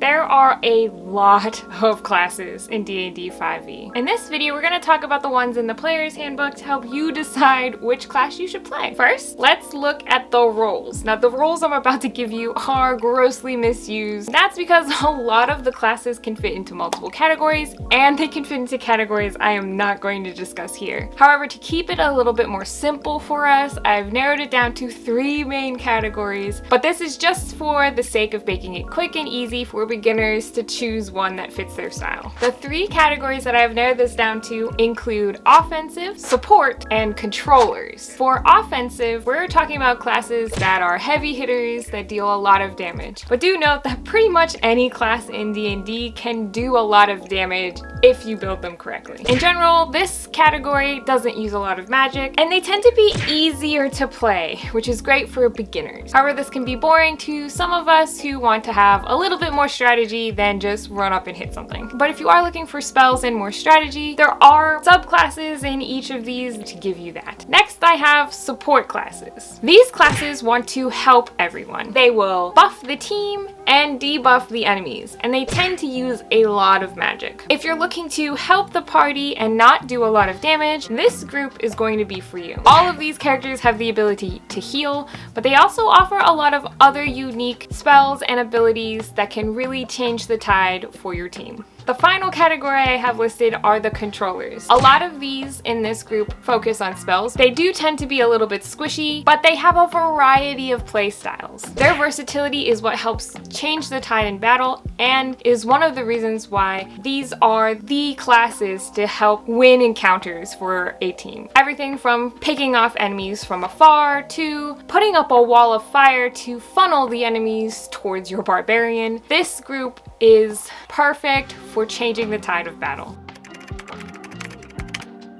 There are a lot of classes in D&D 5e. In this video, we're going to talk about the ones in the player's handbook to help you decide which class you should play. First, let's look at the roles. Now, the roles I'm about to give you are grossly misused. That's because a lot of the classes can fit into multiple categories, and they can fit into categories I am not going to discuss here. However, to keep it a little bit more simple for us, I've narrowed it down to 3 main categories, but this is just for the sake of making it quick and easy for beginners to choose one that fits their style. The 3 categories that I've narrowed this down to include offensive, support, and controllers. For offensive, we're talking about classes that are heavy hitters that deal a lot of damage. But do note that pretty much any class in D&D can do a lot of damage if you build them correctly. In general, this category doesn't use a lot of magic, and they tend to be easier to play, which is great for beginners. However, this can be boring to some of us who want to have a little bit more strategy than just run up and hit something. But if you are looking for spells and more strategy, there are subclasses in each of these to give you that. Next, I have support classes. These classes want to help everyone. They will buff the team and debuff the enemies, and they tend to use a lot of magic. If you're looking to help the party and not do a lot of damage, this group is going to be for you. All of these characters have the ability to heal, but they also offer a lot of other unique spells and abilities that can really change the tide for your team. The final category I have listed are the controllers. A lot of these in this group focus on spells. They do tend to be a little bit squishy, but they have a variety of play styles. Their versatility is what helps change the tide in battle and is one of the reasons why these are the classes to help win encounters for a team. Everything from picking off enemies from afar to putting up a wall of fire to funnel the enemies towards your barbarian. This group is perfect for changing the tide of battle.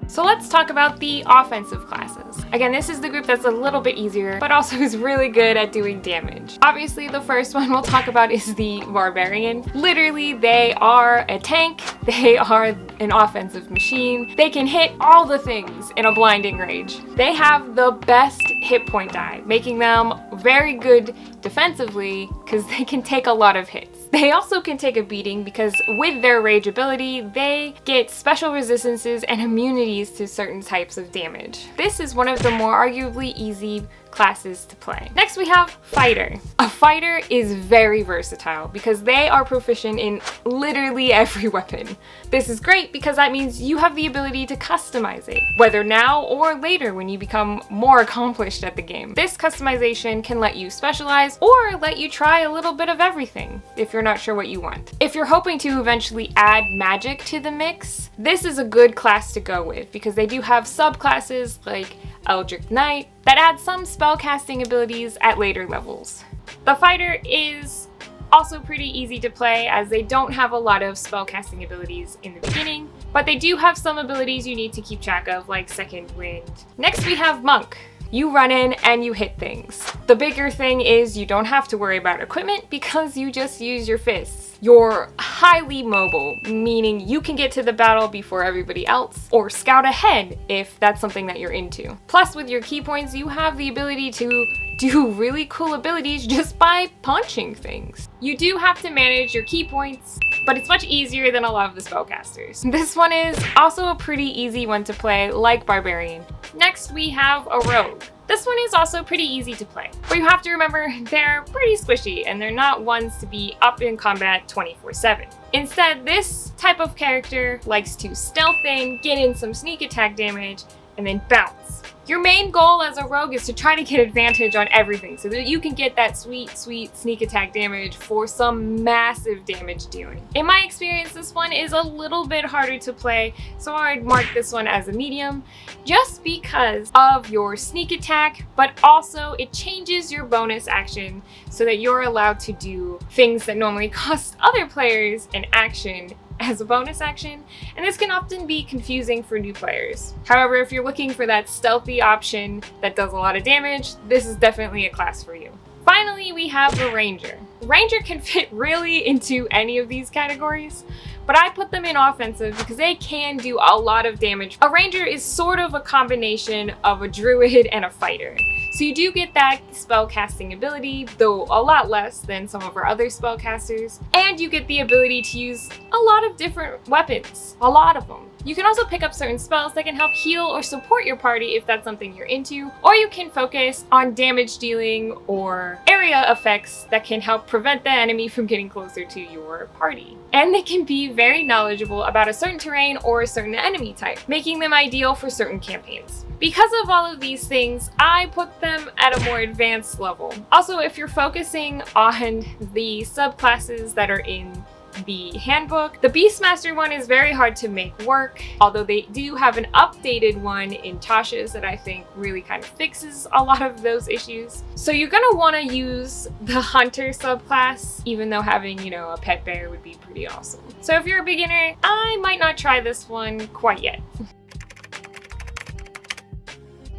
So let's talk about the offensive classes. Again, this is the group that's a little bit easier, but also is really good at doing damage. Obviously, the first one we'll talk about is the Barbarian. Literally, they are a tank. They are an offensive machine. They can hit all the things in a blinding rage. They have the best hit point die, making them very good defensively because they can take a lot of hits. They also can take a beating because with their rage ability, they get special resistances and immunities to certain types of damage. This is one of the more arguably easy classes to play. Next, we have Fighter. A fighter is very versatile because they are proficient in literally every weapon. This is great because that means you have the ability to customize it, whether now or later when you become more accomplished at the game. This customization can let you specialize or let you try a little bit of everything if you're not sure what you want. If you're hoping to eventually add magic to the mix, this is a good class to go with because they do have subclasses like Eldritch Knight that add some spellcasting abilities at later levels. The Fighter is also pretty easy to play as they don't have a lot of spellcasting abilities in the beginning, but they do have some abilities you need to keep track of, like Second Wind. Next, we have Monk. You run in and you hit things. The bigger thing is you don't have to worry about equipment because you just use your fists. You're highly mobile, meaning you can get to the battle before everybody else or scout ahead if that's something that you're into. Plus, with your key points, you have the ability to do really cool abilities just by punching things. You do have to manage your key points, but it's much easier than a lot of the spellcasters. This one is also a pretty easy one to play, like Barbarian. Next, we have a Rogue. This one is also pretty easy to play, but you have to remember they're pretty squishy and they're not ones to be up in combat 24/7. Instead, this type of character likes to stealth in, get in some sneak attack damage, and then bounce. Your main goal as a rogue is to try to get advantage on everything so that you can get that sweet sneak attack damage for some massive damage dealing. In my experience, this one is a little bit harder to play, so I'd mark this one as a medium just because of your sneak attack, but also it changes your bonus action so that you're allowed to do things that normally cost other players an action as a bonus action, and this can often be confusing for new players. However, if you're looking for that stealthy option that does a lot of damage, this is definitely a class for you. Finally, we have the Ranger. Ranger can fit really into any of these categories, but I put them in offensive because they can do a lot of damage. A Ranger is sort of a combination of a Druid and a fighter. So you do get that spell casting ability, though a lot less than some of our other spellcasters. And you get the ability to use a lot of different weapons, a lot of them. You can also pick up certain spells that can help heal or support your party if that's something you're into, or you can focus on damage dealing or area effects that can help prevent the enemy from getting closer to your party. And they can be very knowledgeable about a certain terrain or a certain enemy type, making them ideal for certain campaigns. Because of all of these things, I put them at a more advanced level. Also, if you're focusing on the subclasses that are in the handbook, the Beastmaster one is very hard to make work, although they do have an updated one in Tasha's that I think really kind of fixes a lot of those issues. So you're gonna want to use the Hunter subclass, even though having, a pet bear would be pretty awesome. So if you're a beginner, I might not try this one quite yet.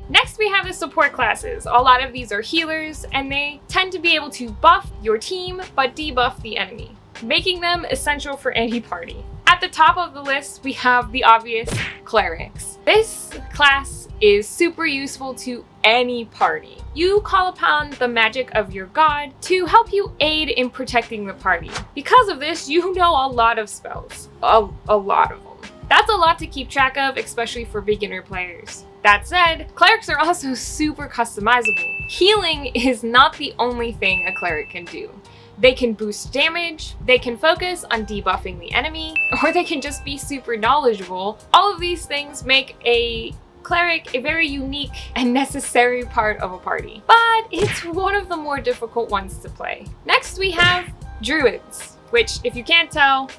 Next, we have the support classes. A lot of these are healers, and they tend to be able to buff your team, but debuff the enemy, making them essential for any party. At the top of the list, we have the obvious Clerics. This class is super useful to any party. You call upon the magic of your god to help you aid in protecting the party. Because of this, you know a lot of spells. A lot of them. That's a lot to keep track of, especially for beginner players. That said, clerics are also super customizable. Healing is not the only thing a cleric can do. They can boost damage, they can focus on debuffing the enemy, or they can just be super knowledgeable. All of these things make a cleric a very unique and necessary part of a party, but it's one of the more difficult ones to play. Next, we have Druids, which, if you can't tell,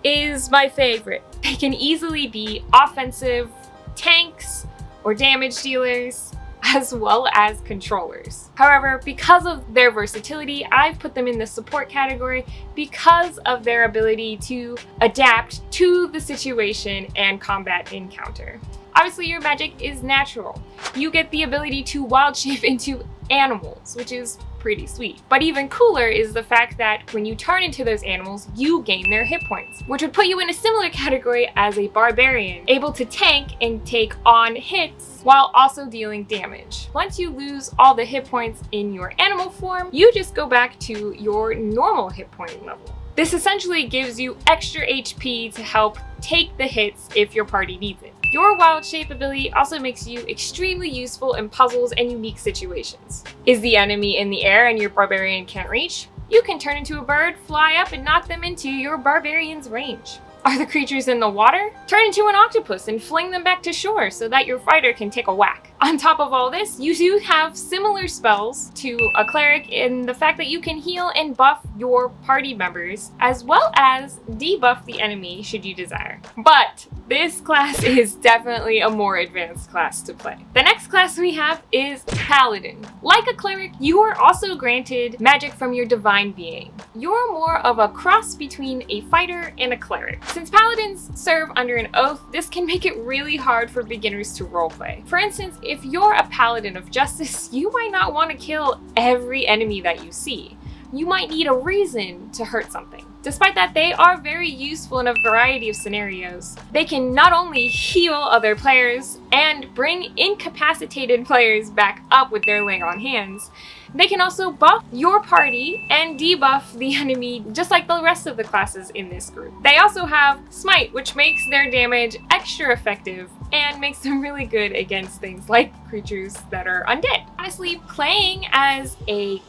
is my favorite. They can easily be offensive tanks or damage dealers, as well as controllers. However, because of their versatility, I've put them in the support category because of their ability to adapt to the situation and combat encounter. Obviously, your magic is natural. You get the ability to wild shape into animals, which is pretty sweet. But even cooler is the fact that when you turn into those animals, you gain their hit points, which would put you in a similar category as a Barbarian, able to tank and take on hits while also dealing damage. Once you lose all the hit points in your animal form, you just go back to your normal hit point level. This essentially gives you extra HP to help take the hits if your party needs it. Your wild shape ability also makes you extremely useful in puzzles and unique situations. Is the enemy in the air and your barbarian can't reach? You can turn into a bird, fly up, and knock them into your barbarian's range. Are the creatures in the water? Turn into an octopus and fling them back to shore so that your fighter can take a whack. On top of all this, you do have similar spells to a cleric in the fact that you can heal and buff your party members, as well as debuff the enemy should you desire. But this class is definitely a more advanced class to play. The next class we have is Paladin. Like a cleric, you are also granted magic from your divine being. You're more of a cross between a fighter and a cleric. Since paladins serve under an oath, this can make it really hard for beginners to roleplay. For instance, if you're a paladin of justice, you might not want to kill every enemy that you see. You might need a reason to hurt something. Despite that, they are very useful in a variety of scenarios. They can not only heal other players and bring incapacitated players back up with their lay on hands, they can also buff your party and debuff the enemy just like the rest of the classes in this group. They also have Smite, which makes their damage extra effective and makes them really good against things like creatures that are undead. Honestly, playing as a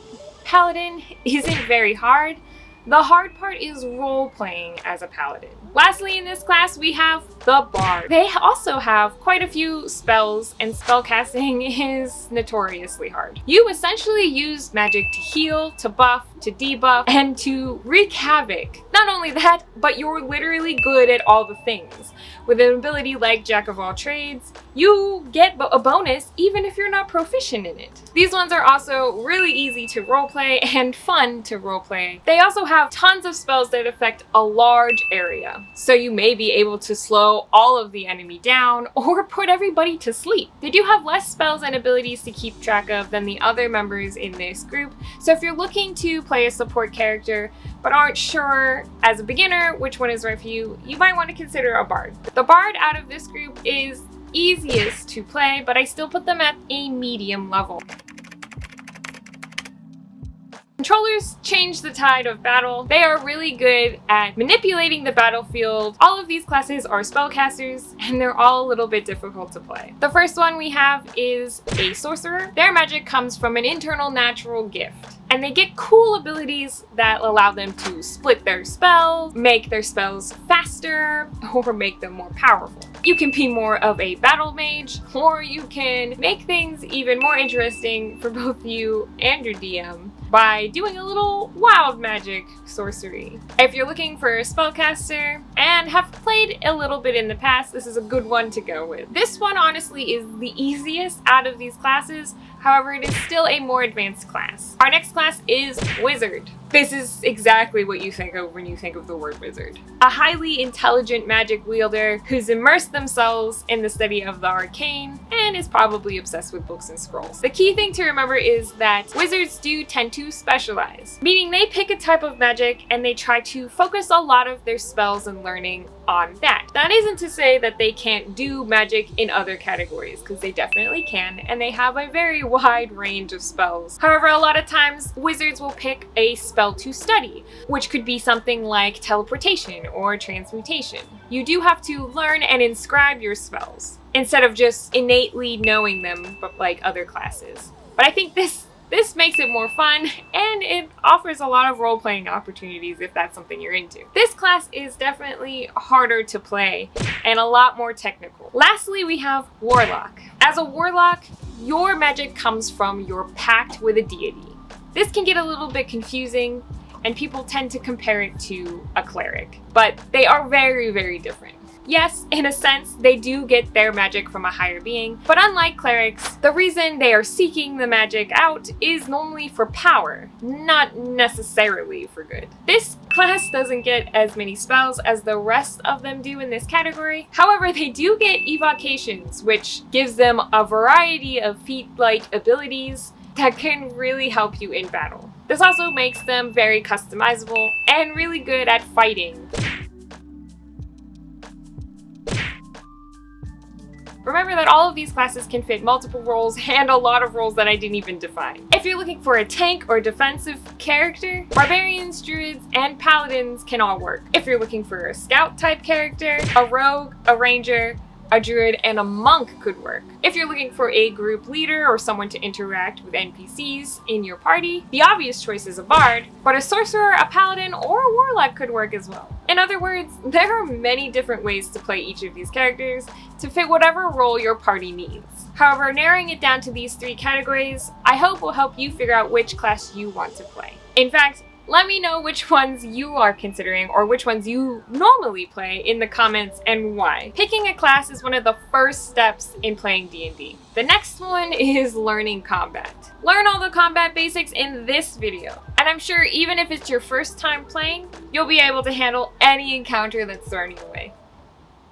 paladin isn't very hard. The hard part is role-playing as a paladin. Lastly, in this class, we have the Bard. They also have quite a few spells, and spellcasting is notoriously hard. You essentially use magic to heal, to buff, to debuff, and to wreak havoc. Not only that, but you're literally good at all the things. With an ability like Jack of all trades, you get a bonus even if you're not proficient in it. These ones are also really easy to roleplay and fun to roleplay. They also have tons of spells that affect a large area, so you may be able to slow all of the enemy down or put everybody to sleep. They do have less spells and abilities to keep track of than the other members in this group, so if you're looking to play a support character but aren't sure as a beginner which one is right for you, you might want to consider a Bard. The Bard out of this group is easiest to play, but I still put them at a medium level. Controllers change the tide of battle. They are really good at manipulating the battlefield. All of these classes are spellcasters, and they're all a little bit difficult to play. The first one we have is a Sorcerer. Their magic comes from an internal natural gift, and they get cool abilities that allow them to split their spells, make their spells faster, or make them more powerful. You can be more of a battle mage, or you can make things even more interesting for both you and your DM by doing a little wild magic sorcery. If you're looking for a spellcaster and have played a little bit in the past, this is a good one to go with. This one honestly is the easiest out of these classes. However, it is still a more advanced class. Our next class is Wizard. This is exactly what you think of when you think of the word wizard. A highly intelligent magic wielder who's immersed themselves in the study of the arcane and is probably obsessed with books and scrolls. The key thing to remember is that wizards do tend to specialize, meaning they pick a type of magic and they try to focus a lot of their spells and learning on that. That isn't to say that they can't do magic in other categories, because they definitely can, and they have a very wide range of spells. However, a lot of times wizards will pick a spell to study, which could be something like teleportation or transmutation. You do have to learn and inscribe your spells instead of just innately knowing them, but like other classes. But I think this makes it more fun, and it offers a lot of role-playing opportunities if that's something you're into. This class is definitely harder to play and a lot more technical. Lastly, we have Warlock. As a Warlock, your magic comes from your pact with a deity. This can get a little bit confusing, and people tend to compare it to a Cleric, but they are very, very different. Yes, in a sense, they do get their magic from a higher being, but unlike clerics, the reason they are seeking the magic out is normally for power, not necessarily for good. This class doesn't get as many spells as the rest of them do in this category. However, they do get evocations, which gives them a variety of feat-like abilities that can really help you in battle. This also makes them very customizable and really good at fighting. Remember that all of these classes can fit multiple roles and a lot of roles that I didn't even define. If you're looking for a tank or defensive character, Barbarians, Druids, and Paladins can all work. If you're looking for a scout type character, a rogue, a ranger, a druid, and a monk could work. If you're looking for a group leader or someone to interact with NPCs in your party, the obvious choice is a bard, but a sorcerer, a paladin, or a warlock could work as well. In other words, there are many different ways to play each of these characters to fit whatever role your party needs. However, narrowing it down to these three categories, I hope will help you figure out which class you want to play. In fact, let me know which ones you are considering or which ones you normally play in the comments and why. Picking a class is one of the first steps in playing D&D. The next one is learning combat. Learn all the combat basics in this video, and I'm sure even if it's your first time playing, you'll be able to handle any encounter that's thrown your way.